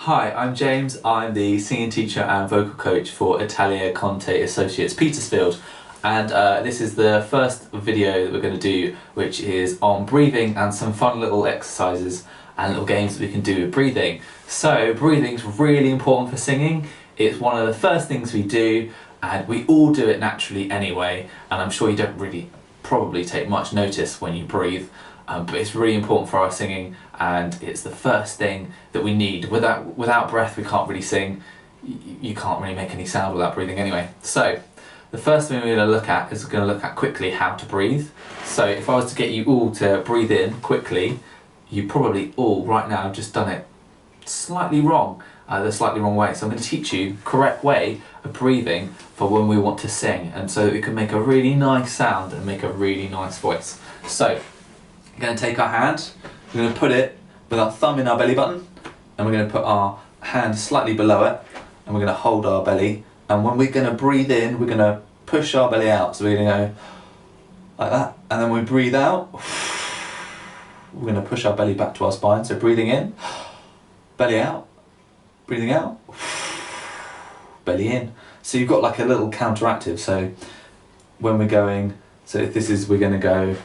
Hi, I'm James. I'm the singing teacher and vocal coach for Italia Conti Petersfield, and this is the first video that we're going to do, which is on breathing and some fun little exercises and little games that we can do with breathing. So breathing's really important for singing. It's one of the first things we do, and we all do it naturally anyway, and I'm sure you don't really probably take much notice when you breathe. But it's really important for our singing, and it's the first thing that we need. Without breath we can't really sing. You can't really make any sound without breathing anyway. So the first thing we're going to look at is quickly how to breathe. So if I was to get you all to breathe in quickly, you probably all right now have just done it slightly wrong, the slightly wrong way. So I'm going to teach you the correct way of breathing for when we want to sing, and so that we can make a really nice sound and make a really nice voice. So we're going to take our hand, we're going to put it with our thumb in our belly button, and we're going to put our hand slightly below it, and we're going to hold our belly, and when we're going to breathe in, we're going to push our belly out. So we're going to go like that, and then we breathe out, we're going to push our belly back to our spine. So breathing in, belly out, breathing out, belly in. So you've got like a little counteractive. So when we're going, so if this is, we're going to go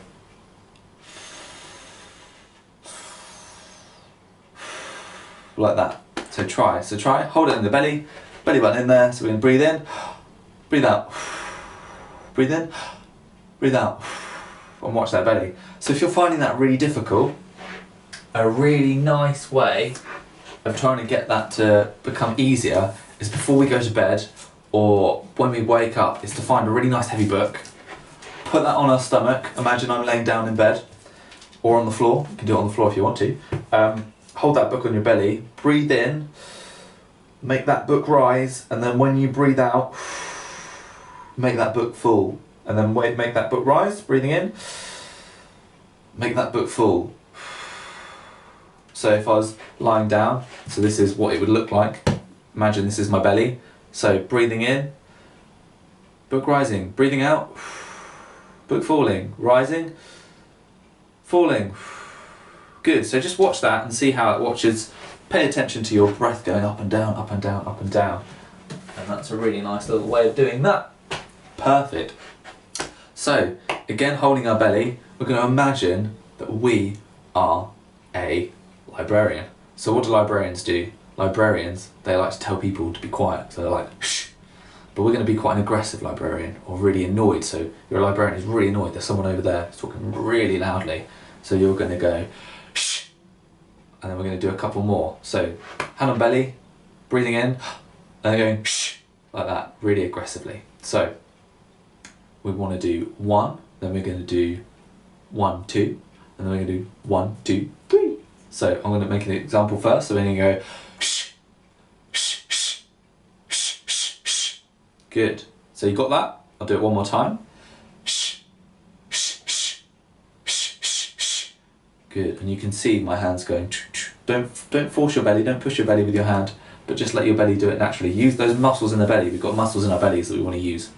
like that. So try, hold it in the belly button in there. So we're going to breathe in, breathe out, breathe in, breathe out, and watch that belly. So if you're finding that really difficult, a really nice way of trying to get that to become easier is before we go to bed or when we wake up, is to find a really nice heavy book, put that on our stomach. Imagine I'm laying down in bed or on the floor. You can do it on the floor if you want to. Hold that book on your belly, breathe in, make that book rise, and then when you breathe out, make that book full, and then make that book rise, breathing in, make that book full. So if I was lying down, so this is what it would look like. Imagine this is my belly. So breathing in, book rising, breathing out, book falling, rising, falling. Good, so just watch that and see how it watches. Pay attention to your breath going up and down, up and down, up and down. And that's a really nice little way of doing that. Perfect. So, again, holding our belly, we're going to imagine that we are a librarian. So what do librarians do? Librarians, they like to tell people to be quiet. So they're like, shh. But we're going to be quite an aggressive librarian, or really annoyed. So you're a librarian who's really annoyed. There's someone over there who's talking really loudly. So you're going to go, shh. And then we're going to do a couple more. So hand on belly, breathing in, and then going shh, like that, really aggressively. So we want to do 1, then we're going to do 1, 2, and then we're going to do 1, 2, 3. So I'm going to make an example first. So we're going to go shh, shh, shh, shh, shh, shh. Good. So you got that? I'll do it one more time. Shh, shh, shh, shh, shh, shh. Good. And you can see my hands going. Don't force your belly. Don't push your belly with your hand, but just let your belly do it naturally. Use those muscles in the belly. We've got muscles in our bellies that we want to use.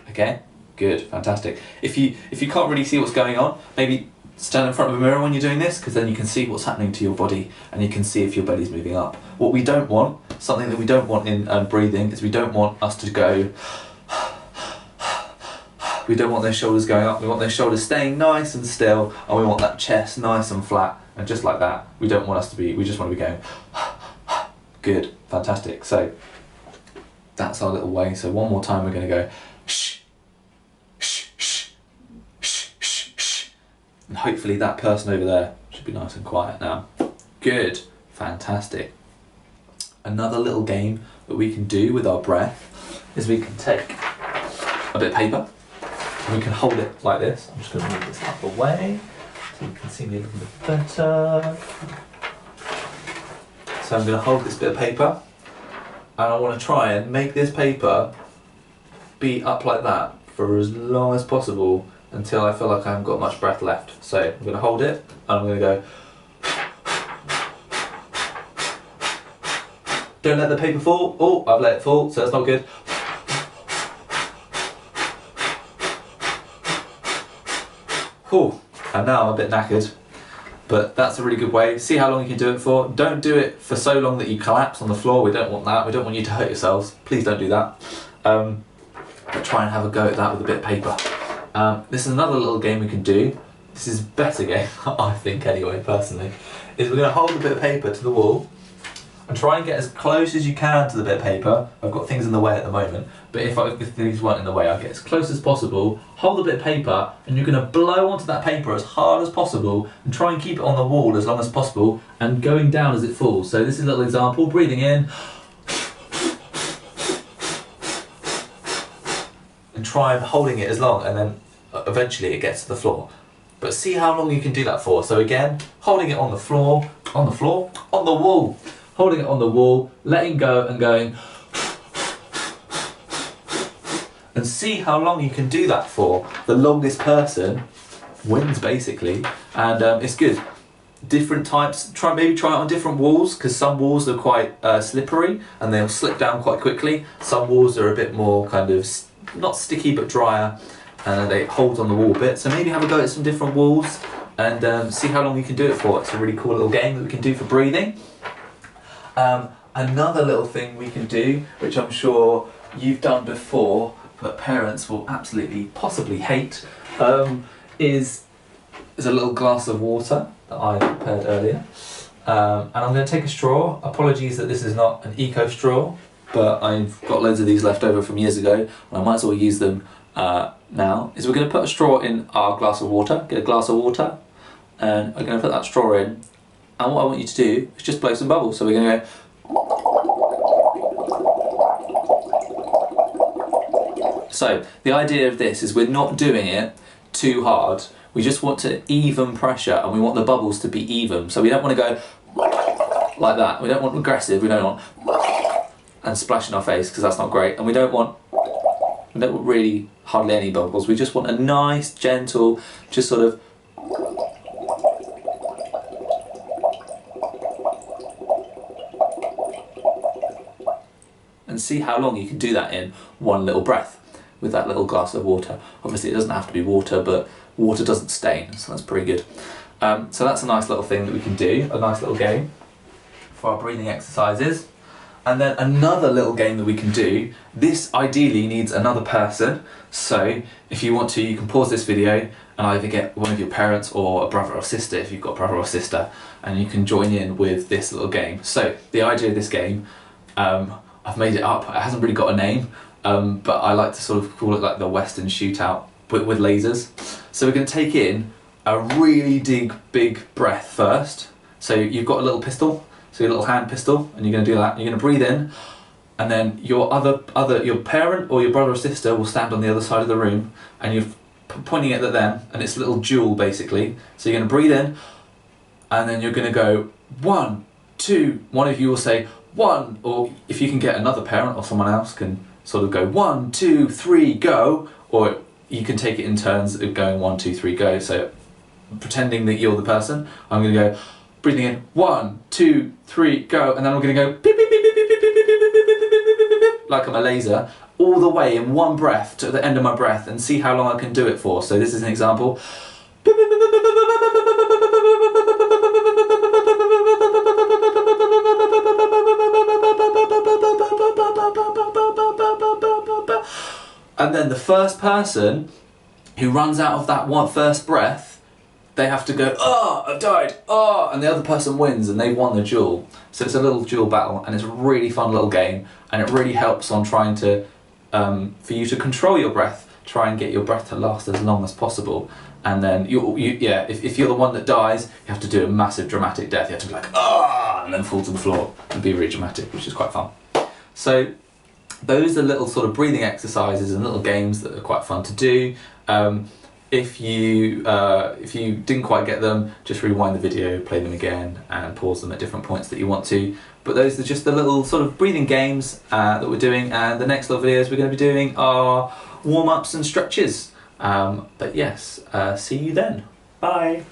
Okay. Good. Fantastic. If you can't really see what's going on, maybe stand in front of a mirror when you're doing this, because then you can see what's happening to your body and you can see if your belly's moving up. What we don't want, something that we don't want in breathing, is we don't want us to go. We don't want those shoulders going up. We want those shoulders staying nice and still, and we want that chest nice and flat, and just like that. We don't want us to be. We just want to be going. Good. Fantastic. So that's our little way. So one more time, we're going to go shh, shh, shh, shh, shh, shh. And hopefully that person over there should be nice and quiet now. Good. Fantastic. Another little game that we can do with our breath is we can take a bit of paper and we can hold it like this. I'm just going to move this out of the way so you can see me a little bit better. So I'm going to hold this bit of paper, and I want to try and make this paper be up like that for as long as possible until I feel like I haven't got much breath left. So I'm going to hold it and I'm going to go. Don't let the paper fall. Oh, I've let it fall, so that's not good. Oh, and now I'm a bit knackered. But that's a really good way. See how long you can do it for. Don't do it for so long that you collapse on the floor. We don't want that. We don't want you to hurt yourselves. Please don't do that. But try and have a go at that with a bit of paper. This is another little game we can do. This is a better game, I think anyway, personally. Is we're going to hold a bit of paper to the wall and try and get as close as you can to the bit of paper. I've got things in the way at the moment, but if these weren't in the way, I'd get as close as possible, hold a bit of paper, and you're going to blow onto that paper as hard as possible and try and keep it on the wall as long as possible and going down as it falls. So this is a little example, breathing in, and try and holding it as long, and then eventually it gets to the floor. But see how long you can do that for. So again, holding it on the floor, on the wall. Holding it on the wall, letting go and going. And see how long you can do that for. The longest person wins basically, and it's good. Different types, maybe try it on different walls, because some walls are quite slippery and they'll slip down quite quickly. Some walls are a bit more kind of, not sticky but drier, and they hold on the wall a bit. So maybe have a go at some different walls and see how long you can do it for. It's a really cool little game that we can do for breathing. Another little thing we can do, which I'm sure you've done before, but parents will absolutely, possibly hate, is a little glass of water that I prepared earlier. And I'm going to take a straw. Apologies that this is not an eco straw, but I've got loads of these left over from years ago, and I might as well use them now. Is we're going to put a straw in our glass of water, get a glass of water, and we're going to put that straw in. And what I want you to do is just blow some bubbles. So we're going to go. So the idea of this is we're not doing it too hard. We just want to even pressure, and we want the bubbles to be even. So we don't want to go like that. We don't want aggressive. We don't want and splash in our face, because that's not great. And we don't want really hardly any bubbles. We just want a nice, gentle, just sort of. And see how long you can do that in one little breath with that little glass of water. Obviously it doesn't have to be water, but water doesn't stain, so that's pretty good. So that's a nice little thing that we can do, a nice little game for our breathing exercises. And then another little game that we can do, this ideally needs another person, so if you want to, you can pause this video and either get one of your parents or a brother or sister, if you've got a brother or sister, and you can join in with this little game. So the idea of this game, I've made it up, it hasn't really got a name, but I like to sort of call it like the Western shootout with lasers. So we're going to take in a really big breath first. So you've got a little pistol, so your little hand pistol, and you're going to do that. You're going to breathe in, and then your parent or your brother or sister will stand on the other side of the room, and you're pointing it at them, and it's a little duel basically. So you're going to breathe in, and then you're going to go 1, 2. One of you will say 1, or if you can get another parent or someone else can sort of go 1, 2, 3, go, or you can take it in turns of going 1, 2, 3, go. So pretending that you're the person, I'm going to go breathing in 1, 2, 3, go, and then I'm going to go beep, beep, beep, beep, beep, beep, beep, beep, beep, beep, beep, like I'm a laser, all the way in one breath to the end of my breath, and see how long I can do it for. So this is an example. And then the first person who runs out of that first breath, they have to go, oh, I've died, oh, and the other person wins and they've won the duel. So it's a little duel battle, and it's a really fun little game, and it really helps on trying to, for you to control your breath, try and get your breath to last as long as possible. And then, if you're the one that dies, you have to do a massive dramatic death. You have to be like, ah, and then fall to the floor and be really dramatic, which is quite fun. So those are little sort of breathing exercises and little games that are quite fun to do. If you didn't quite get them, just rewind the video, play them again, and pause them at different points that you want to. But those are just the little sort of breathing games that we're doing, and the next little videos we're going to be doing are warm-ups and stretches. But yes, see you then. Bye.